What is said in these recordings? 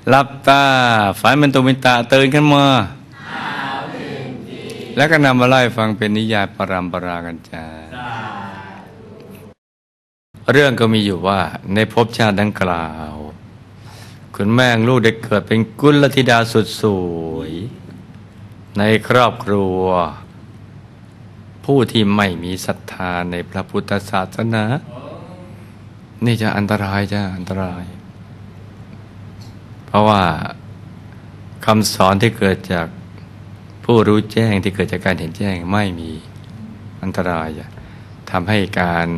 หลับตาฝันเป็นตุเป็นตาตื่นขึ้นมาแล้วก็นำมาไล่ฟังเป็นนิยายปรัมปรากันจ้าเรื่องก็มีอยู่ว่าในภพชาติดังกล่าวคุณแม่ลูกได้เกิดเป็นกุลธิดาสุดสวยในครอบครัวผู้ที่ไม่มีศรัทธาในพระพุทธศาสนานี่จะอันตรายจ้ะอันตรายเพราะว่าคำสอนที่เกิดจากผู้รู้แจ้งที่เกิดจากการเห็นแจ้งไม่มีอันตรายจะทำให้การ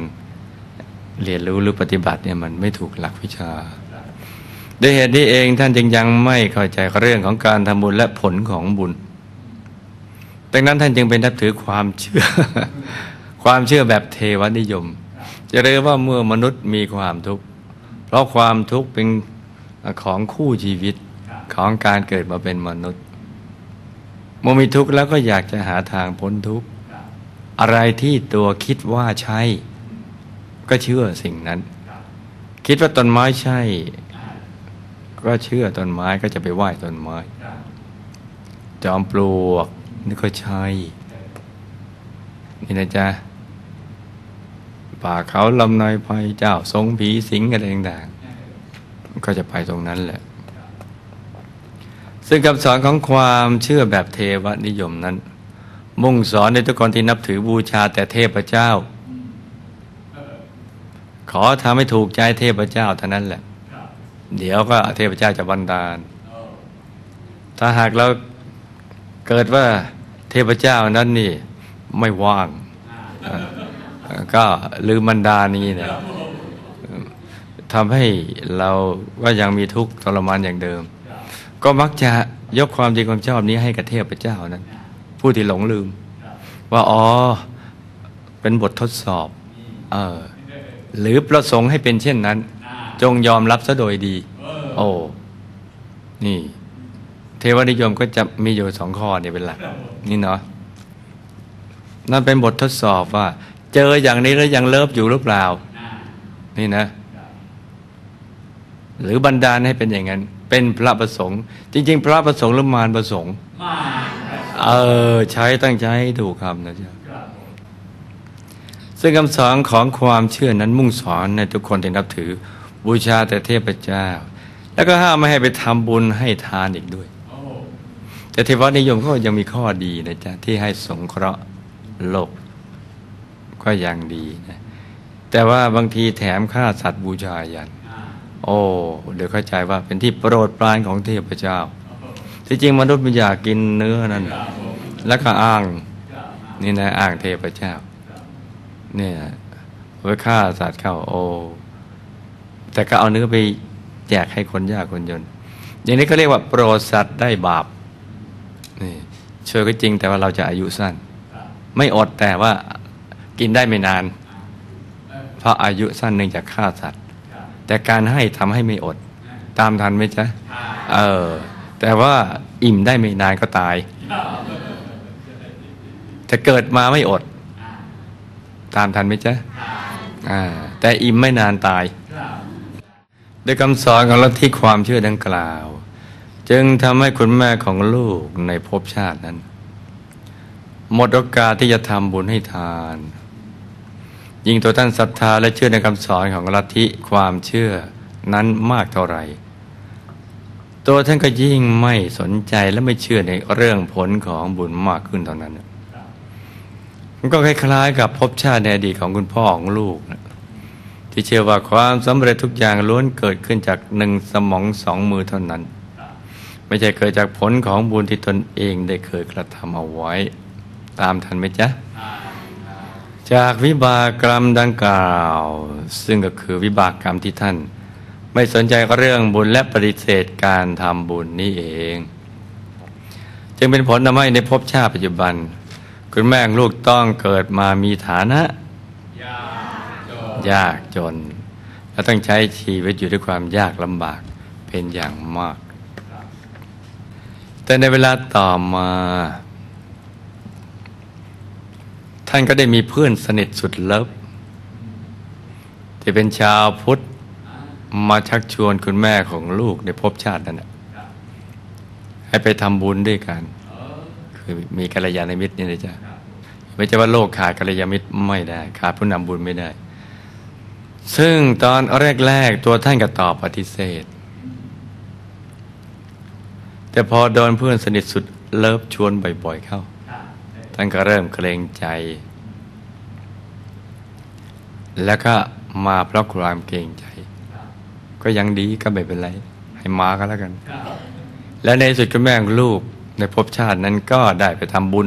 เรียนรู้หรือปฏิบัติเนี่ยมันไม่ถูกหลักวิชาด้วยเหตุนี้เองท่านจึงยังไม่เข้าใจเรื่องของการทำบุญและผลของบุญดังนั้นท่านจึงเป็นนับถือความเชื่อ ความเชื่อแบบเทวนิยมจะเรียกว่าเมื่อมนุษย์มีความทุกข์เพราะความทุกข์เป็นของคู่ชีวิตของการเกิดมาเป็นมนุษย์เมื่อมีทุกข์แล้วก็อยากจะหาทางพ้นทุกข์อะไรที่ตัวคิดว่าใช่ก็เชื่อสิ่งนั้นคิดว่าต้นไม้ใช่ก็เชื่อต้นไม้ก็จะไปไหว้ต้นไม้จอมปลวกนี่ก็ใช่นี่นะจ๊ะป่าเขาลำนายไพเจ้าทรงผีสิงอะไรต่างๆก็จะไปตรงนั้นแหละซึ่งคำสอนของความเชื่อแบบเทวนิยมนั้นมุ่งสอนในทุกคนที่นับถือบูชาแต่เทพเจ้าขอทำให้ถูกใจเทพเจ้าเท่านั้นแหละเดี๋ยวก็เทพเจ้าจะบันดาลถ้าหากเราเกิดว่าเทพเจ้านั้นนี่ไม่ว่างก็ลืมบันดาลนี้เนี่ยทำให้เราก็ยังมีทุกข์ทรมานอย่างเดิมก็มักจะยกความดีความชอบนี้ให้กับเทพเจ้านั้นผู้ที่หลงลืมว่าอ๋อเป็นบททดสอบหรือประสงค์ให้เป็นเช่นนั้นจงยอมรับซะโดยดีโอ้นี่เทวนิยมก็จะมีอยู่สองข้อเนี่ยเป็นหลักนี่เนาะนั่นเป็นบททดสอบว่าเจออย่างนี้แล้วยังเลิฟอยู่หรือเปล่านี่นะหรือบันดาลให้เป็นอย่างนั้นเป็นพระประสงค์จริงๆพระประสงค์หรือมารประสงค์ใช้ตั้งใจให้ถูกคำนะจ๊ะซึ่งคำสอนของความเชื่อนั้นมุ่งสอนในทุกคนที่นับถือบูชาแต่เทพเจ้าแล้วก็ห้ามไม่ให้ไปทำบุญให้ทานอีกด้วยแต่เทวนิยมก็ยังมีข้อดีนะจ๊ะที่ให้สงเคราะห์โลกก็ยังดีนะแต่ว่าบางทีแถมฆ่าสัตว์บูชายันเดี๋ยวเข้าใจว่าเป็นที่โปรดปรานของเทพเจ้าที่จริงมนุษย์มันอยากกินเนื้อนั่นแล้วก็อ้างนี่นะอ้างเทพเจ้าเนี่ยไว้ฆ่าสัตว์เข้าแต่ก็เอาเนื้อไปแจกให้คนยากคนจนอย่างนี้ก็เรียกว่าโปรดสัตว์ได้บาปนี่ช่วยก็จริงแต่ว่าเราจะอายุสั้นไม่อดแต่ว่ากินได้ไม่นานเพราะอายุสั้นเนื่องจากฆ่าสัตว์แต่การให้ทำให้ไม่อดตามทันไหมจ๊ะแต่ว่าอิ่มได้ไม่นานก็ตายจะเกิดมาไม่อดตามทันไหมจ๊ะแต่อิ่มไม่นานตายด้วยคำสอนของลัทธิความเชื่อดังกล่าวจึงทำให้คุณแม่ของลูกในภพชาตินั้นหมดโอกาสที่จะทำบุญให้ทานยิ่งตัวท่านศรัทธาและเชื่อในคำสอนของลัทธิความเชื่อนั้นมากเท่าไหร่ตัวท่านก็ยิ่งไม่สนใจและไม่เชื่อในเรื่องผลของบุญมากขึ้นเท่านั้นมันก็คล้ายๆกับภพชาติในอดีตของคุณพ่อของลูกที่เชื่อว่าความสำเร็จทุกอย่างล้วนเกิดขึ้นจากหนึ่งสมองสองมือเท่านั้นไม่ใช่เกิดจากผลของบุญที่ตนเองได้เคยกระทำเอาไว้ตามทันไหมจ๊ะจากวิบากกรรมดังกล่าวซึ่งก็คือวิบากกรรมที่ท่านไม่สนใจเรื่องบุญและปฏิเสธการทำบุญนี่เองจึงเป็นผลทำให้ในภพชาติปัจจุบันคุณแม่ลูกต้องเกิดมามีฐานะยากจนและต้องใช้ชีวิตอยู่ด้วยความยากลำบากเป็นอย่างมากแต่ในเวลาต่อมาท่านก็ได้มีเพื่อนสนิทสุดเลิฟที่เป็นชาวพุทธมาชักชวนคุณแม่ของลูกในภพชาตินั้น ให้ไปทำบุญด้วยกันคือมีกัลยาณมิตรนี่นะจ๊ะไม่ใช่ว่าโลกขาดกัลยาณมิตรไม่ได้ขาดผู้นำบุญไม่ได้ซึ่งตอนแรกๆตัวท่านก็ตอบปฏิเสธแต่พอโดนเพื่อนสนิทสุดเลิฟชวนบ่อยๆเข้าท่านก็เริ่มเกรงใจแล้วก็มาเพราะความเกรงใจก็ยังดีก็ไม่เป็นไรให้มากันแล้วกันและในสุดคุณแม่ของลูกในภพชาตินั้นก็ได้ไปทำบุญ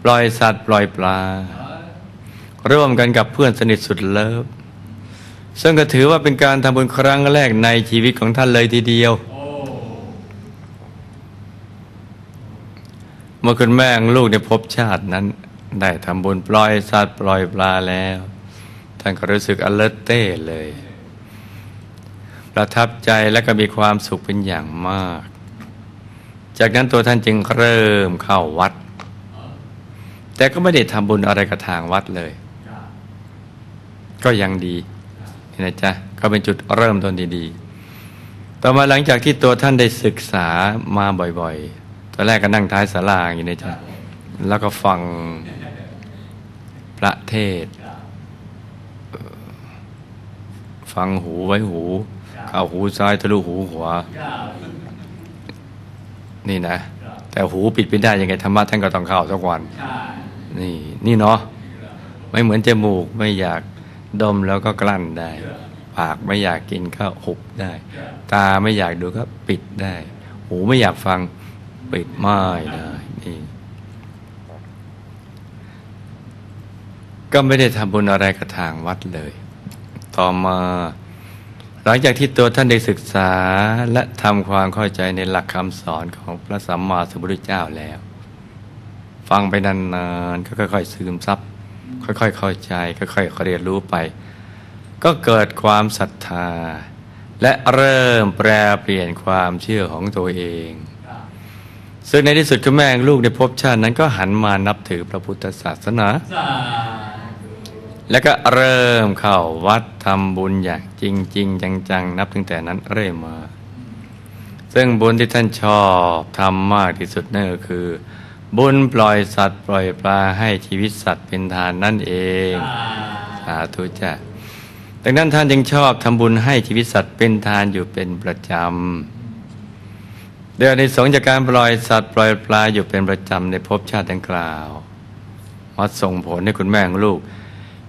ปล่อยสัตว์ปล่อยปลาร่วมกันกับเพื่อนสนิทสุดเลิฟซึ่งก็ถือว่าเป็นการทำบุญครั้งแรกในชีวิตของท่านเลยทีเดียวเมื่อคุณแม่ของลูกในภพชาตินั้นได้ทำบุญปล่อยสัตว์ปล่อยปลาแล้วท่านก็รู้สึก alert เต้เลยประทับใจและก็มีความสุขเป็นอย่างมากจากนั้นตัวท่านจึงเริ่มเข้าวัดแต่ก็ไม่ได้ทำบุญอะไรกับทางวัดเลยก็ยังดีนะจ๊ะก็เป็นจุดเริ่มต้นดีๆต่อมาหลังจากที่ตัวท่านได้ศึกษามาบ่อยๆตอนแรกก็นั่งท้ายศาลาอย่างนี้นะจ๊ะแล้วก็ฟังพระเทศฟังหูไว้หูเข้าหูซ้ายทะลุหูขวานี่นะแต่หูปิดไม่ได้ยังไงธรรมะท่านก็ต้องเข้าสักวันนี่เนาะไม่เหมือนจมูกไม่อยากดมแล้วก็กลั้นได้ปากไม่อยากกินก็หุบได้ตาไม่อยากดูก็ปิดได้หูไม่อยากฟังปิดไม่ได้นี่ก็ไม่ได้ทำบุญอะไรกับทางวัดเลยต่อมาหลังจากที่ตัวท่านได้ศึกษาและทำความเข้าใจในหลักคำสอนของพระสัมมาสัมพุทธเจ้าแล้วฟังไปนานๆก็ค่อยๆซึมซับค่อยๆเข้าใจค่อยๆเรียนรู้ไปก็เกิดความศรัทธาและเริ่มแปรเปลี่ยนความเชื่อของตัวเองซึ่งในที่สุดคุณแม่ลูกในภพชาตินั้นก็หันมานับถือพระพุทธศาสนาแล้วก็เริ่มเข้าวัดทำบุญอย่างจริงๆจังๆนับตั้งแต่นั้นเรื่อยมาซึ่งบุญที่ท่านชอบทำมากที่สุดนั่นก็คือบุญปล่อยสัตว์ปล่อยปลาให้ชีวิตสัตว์เป็นทานนั่นเองสาธุจ้ะดังนั้นท่านจึงชอบทำบุญให้ชีวิตสัตว์เป็นทานอยู่เป็นประจำโดยอานิสงส์จากการปล่อยสัตว์ปล่อยปลาอยู่เป็นประจำในภพชาติดังกล่าวมาส่งผลให้คุณแม่ของลูก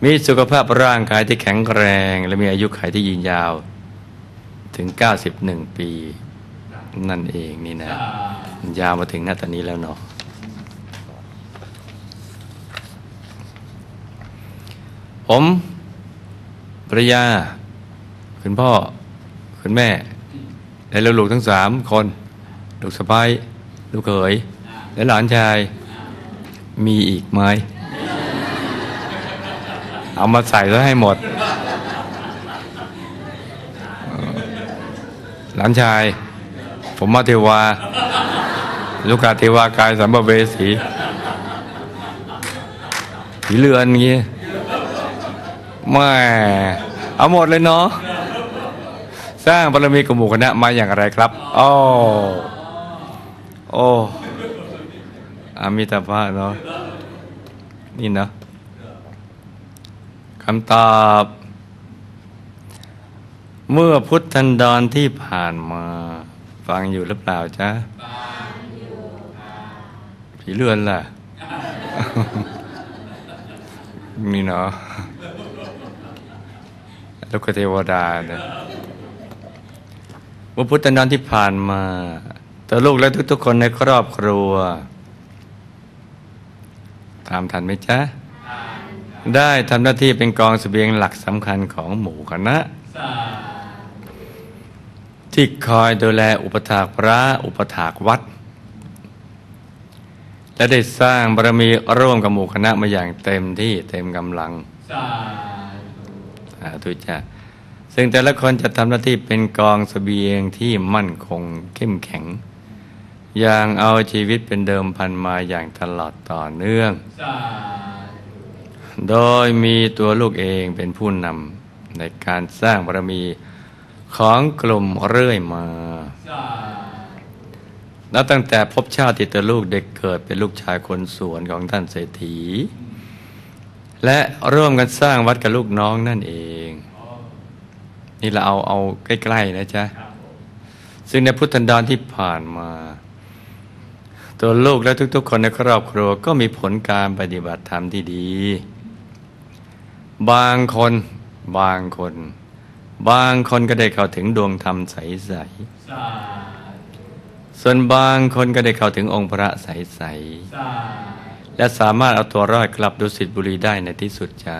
มีสุขภาพร่างกายที่แข็งแรงและมีอายุขัยที่ยืนยาวถึง91 ปีนั่นเองนี่นะยาวมาถึงณตอนนี้แล้วเนาะผมภรรยาคุณพ่อคุณแม่และลูกทั้ง3 คนลูกสะใภ้ลูกเขยและหลานชายมีอีกไหมเอามาใส่แล้วให้หมดหลานชายผมมาเทวาลูกกาเทวากายสัมภเวสีผีเรือนอย่างงี้ไม่เอาหมดเลยเนาะสร้างบารมีกับหมู่คณะมาอย่างไรครับโอ้อามิตาภะเนาะนี่เนาะคำตอบเมื่อพุทธันดรที่ผ่านมาฟังอยู่หรือเปล่าจ๊ะผีเรือนล่ะ นี่เนาะลูกเทวดาเนี่ยเมื่อพุทธันดรที่ผ่านมาตัวลูกและทุกๆคนในครอบครัวตามทันไหมจ๊ะได้ทำหน้าที่เป็นกองเสบียงหลักสำคัญของหมู่คณะที่คอยดูแลอุปถากพระอุปถากวัดและได้สร้างบารมีร่วมกับหมู่คณะมาอย่างเต็มที่เต็มกำลังสาธุจ้ะซึ่งแต่ละคนจะทำหน้าที่เป็นกองเสบียงที่มั่นคงเข้มแข็งอย่างเอาชีวิตเป็นเดิมพันมาอย่างตลอดต่อเนื่องโดยมีตัวลูกเองเป็นผู้นำในการสร้างบารมีของกลุ่มเรื่อยมา แล้วตั้งแต่พบชาติที่ตัวลูกเด็กเกิดเป็นลูกชายคนสวนของท่านเศรษฐีและร่วมกันสร้างวัดกับลูกน้องนั่นเองนี่เราเอาใกล้ๆนะจ๊ะซึ่งในพุทธันดรที่ผ่านมาตัวลูกและทุกๆคนในครอบครัวก็มีผลการปฏิบัติธรรมที่ดีบางคนก็ได้เข้าถึงดวงธรรมใสๆส่วนบางคนก็ได้เข้าถึงองค์พระใสๆและสามารถเอาตัวรอดกลับดุสิตบุรีได้ในที่สุดจ้า